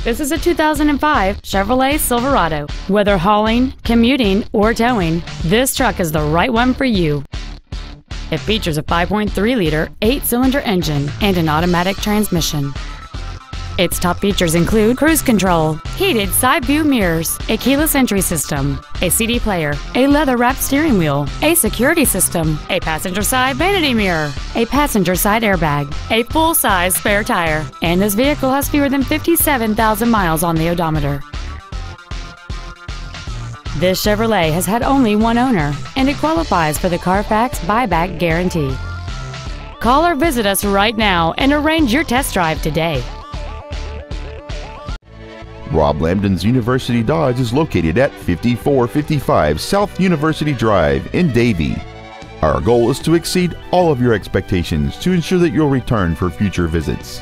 This is a 2005 Chevrolet Silverado. Whether hauling, commuting, or towing, this truck is the right one for you. It features a 5.3-liter, 8-cylinder engine and an automatic transmission. Its top features include cruise control, heated side view mirrors, a keyless entry system, a CD player, a leather-wrapped steering wheel, a security system, a passenger side vanity mirror, a passenger side airbag, a full-size spare tire, and this vehicle has fewer than 57,000 miles on the odometer. This Chevrolet has had only one owner, and it qualifies for the Carfax buyback guarantee. Call or visit us right now and arrange your test drive today. Rob Lambdin's University Dodge is located at 5455 South University Drive in Davie. Our goal is to exceed all of your expectations to ensure that you'll return for future visits.